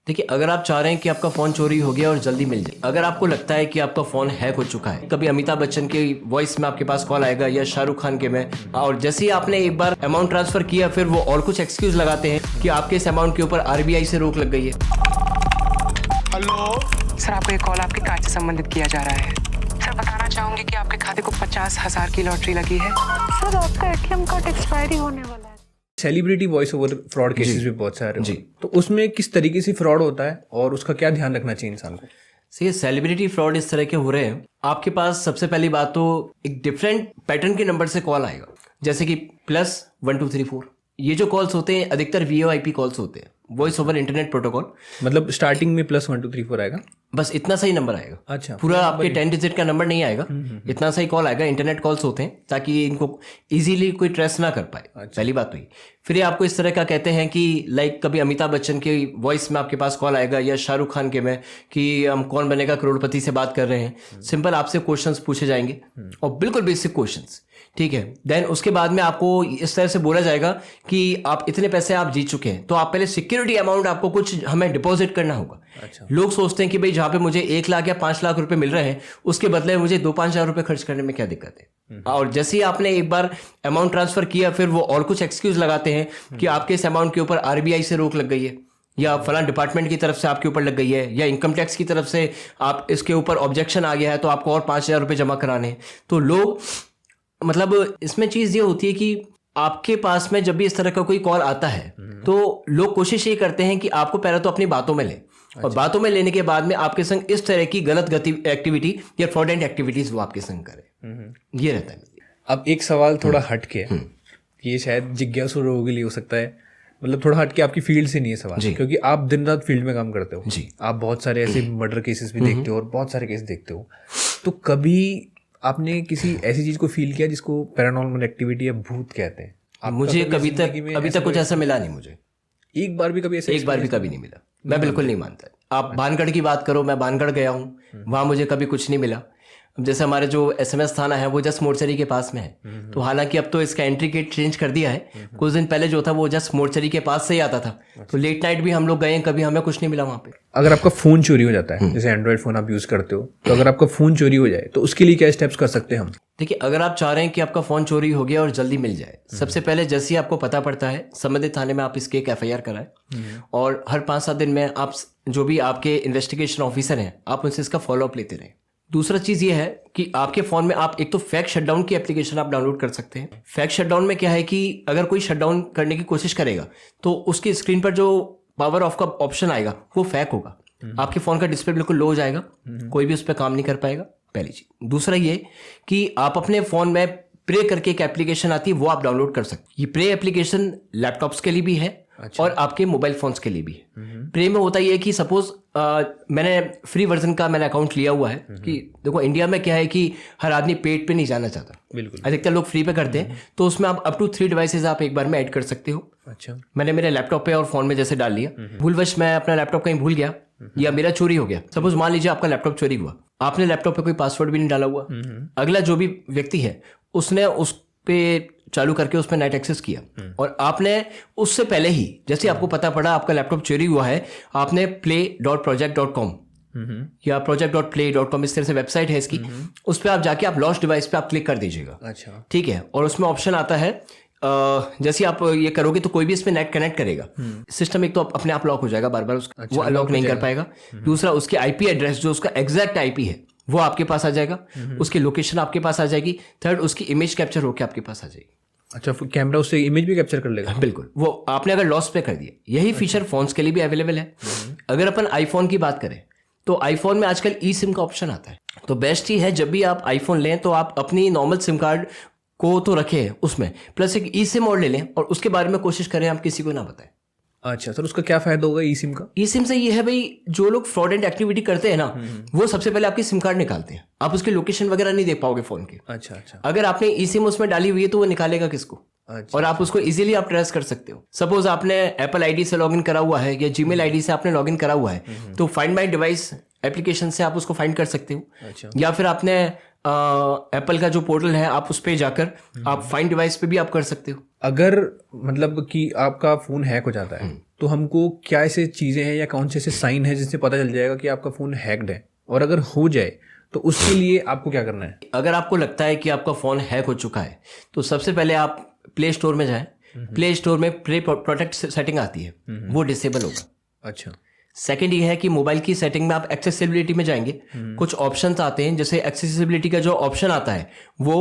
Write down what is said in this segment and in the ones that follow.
देखिए, अगर आप चाह रहे हैं कि आपका फ़ोन चोरी हो गया और जल्दी मिल जाए, अगर आपको लगता है कि आपका फ़ोन हैक हो चुका है, कभी अमिताभ बच्चन की वॉइस में आपके पास कॉल आएगा या शाहरुख खान के में, और जैसे ही आपने एक बार अमाउंट ट्रांसफ़र किया फिर वो और कुछ एक्सक्यूज़ लगाते हैं कि आपके इस अमाउंट के ऊपर आरबीआई से रोक लग गई है। हेलो सर, आपको एक कॉल आपके कार्ड से संबंधित किया जा रहा है। सर, बताना चाहूंगी कि आपके खाते को 50,000 की लॉटरी लगी है। सर, आपका एटीएम कार्ड एक्सपायरी होने वाला है। Celebrity voice over fraud cases भी बहुत सारे जी। तो उसमें किस तरीके से फ्रॉड होता है और उसका क्या ध्यान रखना चाहिए इंसान को? ये सेलिब्रिटी फ्रॉड इस तरह के हो रहे हैं, आपके पास सबसे पहली बात तो एक डिफरेंट पैटर्न के नंबर से कॉल आएगा, जैसे कि +1234। ये जो कॉल्स होते हैं अधिकतर VoIP कॉल्स होते हैं, वॉइस ओवर इंटरनेट प्रोटोकॉल। मतलब स्टार्टिंग में +1234 आएगा, बस इतना सही नंबर आएगा। अच्छा, पूरा आपके 10 डिजिट का नंबर नहीं आएगा, इतना सही कॉल आएगा। इंटरनेट कॉल्स होते हैं ताकि इनको इजीली कोई ट्रेस ना कर पाए। पहली बात तो ये। फिर ये आपको इस तरह का कहते हैं कि लाइक कभी अमिताभ बच्चन की वॉइस में आपके पास कॉल आएगा या शाहरुख खान के में कि हम कौन बनेगा करोड़पति से बात कर रहे हैं। सिंपल आपसे क्वेश्चंस पूछे जाएंगे और बिल्कुल बेसिक क्वेश्चंस, ठीक है। देन उसके बाद में आपको इस तरह से बोला जाएगा कि आप इतने पैसे आप जीत चुके हैं, तो आप पहले सिक्योरिटी अमाउंट आपको कुछ हमें डिपॉजिट करना होगा। अच्छा। लोग सोचते हैं कि भाई जहाँ पे मुझे 1 लाख या 5 लाख रुपए मिल रहे हैं उसके बदले मुझे 2-5 हज़ार रुपए खर्च करने में क्या दिक्कत है। और जैसे ही आपने एक बार अमाउंट ट्रांसफर किया फिर वो और कुछ एक्सक्यूज लगाते हैं कि आपके इस अमाउंट के ऊपर आरबीआई से रोक लग गई है या फलां डिपार्टमेंट की तरफ से आपके ऊपर लग गई है या इनकम टैक्स की तरफ से आप इसके ऊपर ऑब्जेक्शन आ गया है तो आपको और 5,000 रुपये जमा कराने हैं। तो लोग मतलब इसमें चीज़ ये होती है कि आपके पास में जब भी इस तरह का कोई कॉल आता है तो लोग कोशिश ये करते हैं कि आपको पहले तो अपनी बातों में लें और बातों में लेने के बाद में आपके संग इस तरह की गलत एक्टिविटी या फ्रॉडेंट एक्टिविटीज वो आपके संग करें। ये रहता है। अब एक सवाल थोड़ा हट के है, ये शायद जिज्ञासु लोगों के लिए हो सकता है, मतलब थोड़ा हट के आपकी फील्ड से नहीं है सवाल, क्योंकि आप दिन रात फील्ड में काम करते हो जी। आप बहुत सारे ऐसे मर्डर केसेस भी देखते हो और बहुत सारे केस देखते हो, तो कभी आपने किसी ऐसी चीज को फील किया जिसको पैरानॉर्मल एक्टिविटी या भूत कहते हैं? मुझे अभी तक कुछ ऐसा मिला नहीं। मुझे एक बार भी कभी नहीं मिला। मैं बिल्कुल नहीं मानता। आप भानगढ़ की बात करो, मैं भानगढ़ गया हूँ, वहां मुझे कभी कुछ नहीं मिला। जैसे हमारे जो SMS थाना है वो जस्ट मोर्चरी के पास में है, तो हालांकि अब तो इसका एंट्री गेट चेंज कर दिया है। कुछ दिन पहले जो था वो जस्ट मोर्चरी के पास से ही आता था, तो लेट नाइट भी हम लोग गए, कभी हमें कुछ नहीं मिला वहाँ पे। अगर आपका फोन चोरी हो जाता है, जैसे एंड्रॉइड फोन आप यूज करते हो, तो अगर आपका फोन चोरी हो जाए तो उसके लिए क्या स्टेप्स कर सकते हैं हम? देखिए, अगर आप चाह रहे हैं कि आपका फोन चोरी हो गया और जल्दी मिल जाए, सबसे पहले जैसे ही आपको पता पड़ता है संबंधित थाने में आप इसके एक FIR कराएं और हर 5-7 दिन में आप जो भी आपके इन्वेस्टिगेशन ऑफिसर हैं आप उनसे इसका फॉलोअप लेते रहें। दूसरा चीज़ ये है कि आपके फ़ोन में आप एक तो फैक्ट शटडाउन की एप्लीकेशन आप डाउनलोड कर सकते हैं। फैक्ट शटडाउन में क्या है कि अगर कोई शटडाउन करने की कोशिश करेगा तो उसकी स्क्रीन पर जो पावर ऑफ का ऑप्शन आएगा वो फैक होगा, आपके फ़ोन का डिस्प्ले बिल्कुल लो हो जाएगा, कोई भी उस पर काम नहीं कर पाएगा, पहली चीज़। दूसरा ये कि आप अपने फ़ोन में प्रे करके एक एप्लीकेशन आती है वो आप डाउनलोड कर सकते हैं। ये प्रे एप्लीकेशन लैपटॉप्स के लिए भी है और आपके मोबाइल फोन्स के लिए भी है। प्रे में होता ये कि सपोज मैंने फ्री वर्जन का मैंने अकाउंट लिया हुआ है कि देखो इंडिया में क्या है कि हर आदमी पेड पे नहीं जाना चाहता, बिल्कुल अधिकतर लोग फ्री पे करते हैं, तो उसमें आप अप टू 3 डिवाइसेज आप एक बार में ऐड कर सकते हो। अच्छा, मैंने मेरे लैपटॉप पे और फोन में जैसे डाल लिया, भूलवश मैं अपना लैपटॉप कहीं भूल गया या मेरा चोरी हो गया, सपोज मान लीजिए आपका लैपटॉप चोरी हुआ, आपने लैपटॉप पे कोई पासवर्ड भी नहीं डाला हुआ, अगला जो भी व्यक्ति है उसने उस पे चालू करके उस पर नेट एक्सेस किया और आपने उससे पहले ही जैसे आपको पता पड़ा आपका लैपटॉप चोरी हुआ है, आपने play.project.com या project.play.com इस तरह से वेबसाइट है इसकी, उस पर आप जाके आप लॉस्ट डिवाइस पे आप क्लिक कर दीजिएगा। अच्छा, ठीक है। और उसमें ऑप्शन आता है जैसे आप ये करोगे तो कोई भी इसमें नेट कनेक्ट करेगा, सिस्टम एक तो अपने आप लॉक हो जाएगा, बार बार वो अनलॉक नहीं कर पाएगा। दूसरा उसकी IP एड्रेस जो उसका एग्जैक्ट IP है वो आपके पास आ जाएगा, उसकी लोकेशन आपके पास आ जाएगी। थर्ड, उसकी इमेज कैप्चर होकर आपके पास आ जाएगी। अच्छा, कैमरा उससे इमेज भी कैप्चर कर लेगा? बिल्कुल। वो आपने अगर लॉस पे कर दिया, यही फीचर फोन्स के लिए भी अवेलेबल है। अगर अपन आईफोन की बात करें तो आईफोन में आजकल eSIM का ऑप्शन आता है, तो बेस्ट ही है जब भी आप आईफोन लें तो आप अपनी नॉर्मल सिम कार्ड को तो रखें उसमें, प्लस एक eSIM और ले लें और उसके बारे में कोशिश करें आप किसी को ना बताएं। अच्छा सर, उसका क्या फायदा होगा eSIM का? eSIM से ये है भाई, जो लोग फ्रॉडेंट एक्टिविटी करते हैं ना वो सबसे पहले आपकी सिम कार्ड निकालते हैं, आप उसकी लोकेशन वगैरह नहीं देख पाओगे फोन की। अच्छा अच्छा, अगर आपने eSIM उसमें डाली हुई है तो वो निकालेगा किसको? अच्छा, और आप उसको इजीली आप ट्रेस कर सकते हो। सपोज आपने एप्पल आईडी से लॉगिन करा हुआ है या जीमेल आईडी से आपने लॉगिन करा हुआ है तो फाइंड माय डिवाइस एप्लीकेशन से आप उसको फाइंड कर सकते हो। अच्छा, या फिर आपने एप्पल का जो पोर्टल है आप उस पर जाकर आप फाइंड डिवाइस पे भी आप कर सकते हो। अगर मतलब कि आपका फ़ोन हैक हो जाता है तो हमको क्या ऐसे चीज़ें हैं या कौन से ऐसे साइन है जिससे पता चल जाएगा कि आपका फ़ोन हैक्ड है, और अगर हो जाए तो उसके लिए आपको क्या करना है? अगर आपको लगता है कि आपका फ़ोन हैक हो चुका है तो सबसे पहले आप प्ले स्टोर में जाएं। प्ले स्टोर में प्ले प्रोटेक्ट सेटिंग आती है, वो डिसेबल होगा। अच्छा। सेकंड ये है कि मोबाइल की सेटिंग में आप एक्सेसिबिलिटी में जाएंगे, कुछ ऑप्शंस आते हैं, जैसे एक्सेसिबिलिटी का जो ऑप्शन आता है वो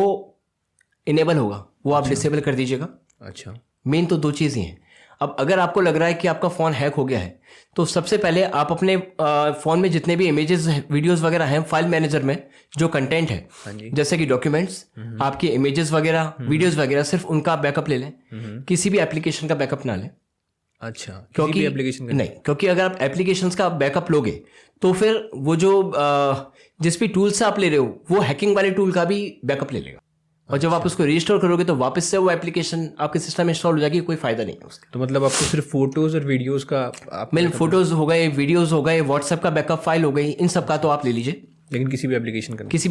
इनेबल होगा, वो आप डिसेबल कर दीजिएगा। अच्छा। मेन तो 2 चीज़ ही हैं। अब अगर आपको लग रहा है कि आपका फ़ोन हैक हो गया है तो सबसे पहले आप अपने फ़ोन में जितने भी इमेजेस वीडियोस वगैरह हैं फाइल मैनेजर में जो कंटेंट है, जैसे कि डॉक्यूमेंट्स, आपकी इमेजेस वगैरह, वीडियोस वगैरह, सिर्फ उनका बैकअप ले लें। किसी भी एप्लीकेशन का बैकअप ना लें। अच्छा, क्योंकि एप्लीकेशन नहीं, क्योंकि अगर आप एप्लीकेशंस का बैकअप लोगे तो फिर वो जो जिस भी टूल से आप ले रहे हो वो हैकिंग वाले टूल का भी बैकअप ले लेगा, और जब आप उसको रजिस्टर करोगे तो वापस से वो एप्लीकेशन आपके सिस्टम में इंस्टॉल हो जाएगी, कोई फायदा नहीं है उसका। तो मतलब आपको सिर्फ फोटोज और वीडियोस का मेल फोटोज हो गए, वीडियोस हो गए, व्हाट्सएप का बैकअप फाइल हो गई, इन सब का तो आप ले लीजिए, लेकिन किसी भी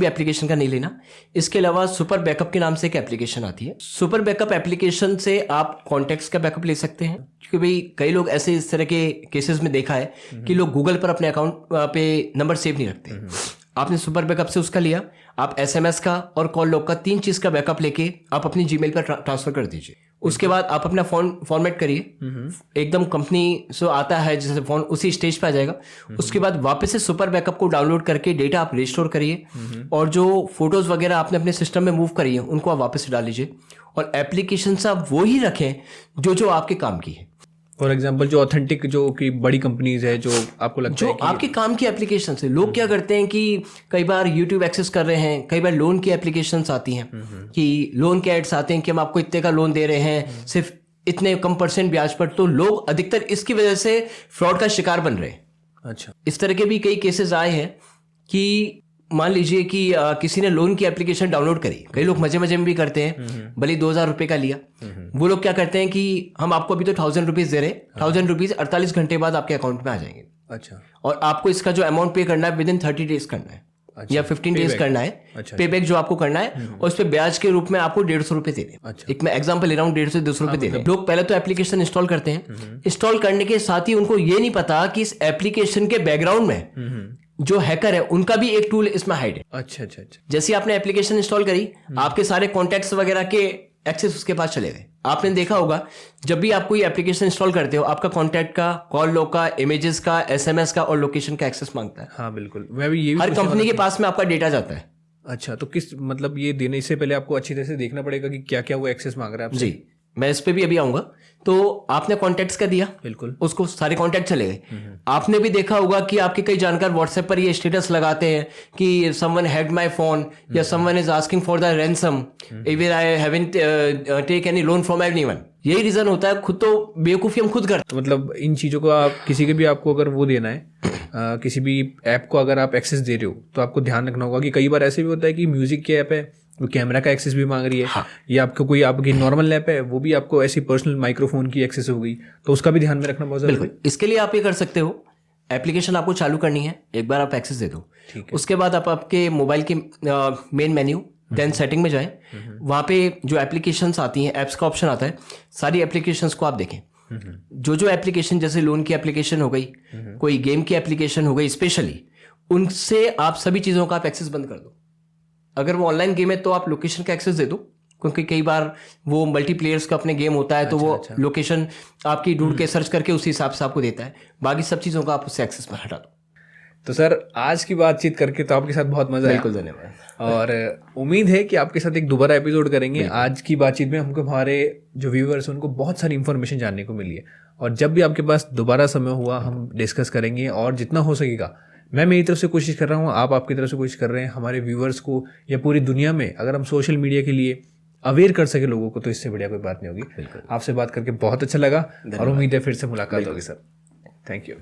एप्लीकेशन का नहीं लेना। इसके अलावा सुपर बैकअप के नाम से एक एप्लीकेशन आती है। सुपर बैकअप एप्लीकेशन से आप कॉन्टैक्ट्स का बैकअप ले सकते हैं, क्योंकि भाई कई लोग ऐसे इस तरह के केसेस में देखा है कि लोग गूगल पर अपने अकाउंट पे नंबर सेव नहीं रखते। आपने सुपर बैकअप से उसका लिया, आप SMS का और कॉल लॉग का 3 चीज़ का बैकअप लेके आप अपनी जीमेल पर ट्रांसफर कर दीजिए। उसके बाद आप अपना फोन फॉर्मेट करिए, एकदम कंपनी से आता है जैसे फोन उसी स्टेज पे आ जाएगा। उसके बाद वापस से सुपर बैकअप को डाउनलोड करके डेटा आप रिस्टोर करिए, और जो फोटोज वगैरह आपने अपने सिस्टम में मूव करी है उनको आप वापस से डाल लीजिए, और एप्लीकेशन आप वो ही रखें जो आपके काम की है। फॉर एग्जाम्पल जो ऑथेंटिक, जो कि बड़ी कंपनीज है, जो आपको लगता है कि आपके काम की एप्लीकेशन है। लोग क्या करते हैं कि कई बार यूट्यूब एक्सेस कर रहे हैं, कई बार लोन की एप्लीकेशंस आती हैं कि लोन के एड्स आते हैं कि हम आपको इतने का लोन दे रहे हैं सिर्फ इतने कम % ब्याज पर, तो लोग अधिकतर इसकी वजह से फ्रॉड का शिकार बन रहे हैं। अच्छा। इस तरह के भी कई केसेस आए हैं कि मान लीजिए कि किसी ने लोन की एप्लीकेशन डाउनलोड करी, कई लोग मजे मजे में भी करते हैं, भले 2,000 रुपये का लिया, वो लोग क्या करते हैं कि हम आपको अभी तो 1,000 रुपीज़ दे रहे हैं, 1,000 रुपीज़ 48 घंटे बाद आपके अकाउंट में आ जाएंगे। अच्छा। और आपको इसका जो अमाउंट पे करना है विद इन 30 डेज करना है। अच्छा, या 15 डेज करना है। अच्छा, पे बैक जो आपको करना है, और उस पर ब्याज के रूप में आपको 150 रुपये देने। अच्छा। एक मैं एग्जांपल ले रहा हूँ, 150 से 200 रुपये देने। लोग पहले तो एप्लीकेशन इंस्टॉल करते हैं, इंस्टॉल करने के साथ ही उनको ये नहीं पता कि इस एप्लीकेशन के बैकग्राउंड में जो हैकर है उनका भी एक टूल इसमें हाइड है। अच्छा अच्छा अच्छा। जैसे आपने एप्लीकेशन इंस्टॉल करी, आपके सारे कॉन्टैक्ट्स वगैरह के एक्सेस उसके पास चले गए। आपने देखा होगा जब भी आप कोई एप्लीकेशन इंस्टॉल करते हो, आपका कॉन्टैक्ट का, कॉल लॉग का, इमेजेस का, SMS का और लोकेशन का एक्सेस मांगता है। हाँ बिल्कुल, मैं भी ये भी हर कंपनी के पास में आपका डेटा जाता है। अच्छा, तो किस मतलब ये देने से पहले आपको अच्छी तरह से देखना पड़ेगा कि क्या क्या वो एक्सेस मांग रहा है आपसे। जी, मैं इस पे भी अभी आऊंगा। तो आपने कॉन्टैक्ट्स का दिया, बिल्कुल, उसको सारे कॉन्टैक्ट चले गए। आपने भी देखा होगा कि आपके कई जानकार व्हाट्सएप पर ये स्टेटस लगाते हैं कि समवन हैक्ड माय फोन, या someone is asking for the ransom, even I haven't take any loan from anyone. यही रीजन होता है, खुद तो बेवकूफी हम खुद करते हैं। मतलब इन चीज़ों को आप किसी के भी आपको अगर वो देना है, किसी भी ऐप को अगर आप एक्सेस दे रहे हो तो आपको ध्यान रखना होगा कि कई बार ऐसे भी होता है कि म्यूजिक की ऐप है, वो कैमरा का एक्सेस भी मांग रही है। हाँ। या आपको कोई आपकी नॉर्मल ऐप है, वो भी आपको ऐसी पर्सनल माइक्रोफोन की एक्सेस हो गई, तो उसका भी ध्यान में रखना बहुत जरूरी है। बिल्कुल, इसके लिए आप ये कर सकते हो, एप्लीकेशन आपको चालू करनी है, एक बार आप एक्सेस दे दो, उसके बाद आप आपके मोबाइल के मेन मेन्यू देन सेटिंग में जाएं, वहाँ पे जो एप्लीकेशंस आती हैं, ऐप्स का ऑप्शन आता है, सारी एप्लीकेशंस को आप देखें। जो एप्लीकेशन, जैसे लोन की एप्लीकेशन हो गई, कोई गेम की एप्लीकेशन हो गई स्पेशली, उनसे आप सभी चीज़ों का आप एक्सेस बंद कर दो। अगर वो ऑनलाइन गेम है तो आप लोकेशन का एक्सेस दे दो, क्योंकि कई बार वो मल्टीप्लेयर्स का अपने गेम होता है, तो वो लोकेशन आपकी ढूंढ के सर्च करके उसी हिसाब से आपको देता है। बाकी सब चीज़ों का आप उससे एक्सेस पर हटा दो। तो सर, आज की बातचीत करके तो आपके साथ बहुत मजा आया। बिल्कुल, धन्यवाद। और उम्मीद है कि आपके साथ एक दोबारा एपिसोड करेंगे। आज की बातचीत में हमको हमारे जो व्यूअर्स हैं उनको बहुत सारी इन्फॉर्मेशन जानने को मिली है, और जब भी आपके पास दोबारा समय हुआ हम डिस्कस करेंगे, और जितना हो सकेगा मैं मेरी तरफ से कोशिश कर रहा हूँ, आप आपकी तरफ से कोशिश कर रहे हैं, हमारे व्यूअर्स को या पूरी दुनिया में अगर हम सोशल मीडिया के लिए अवेयर कर सके लोगों को, तो इससे बढ़िया कोई बात नहीं होगी। आपसे बात करके बहुत अच्छा लगा, और उम्मीद है फिर से मुलाकात होगी सर। Thank you.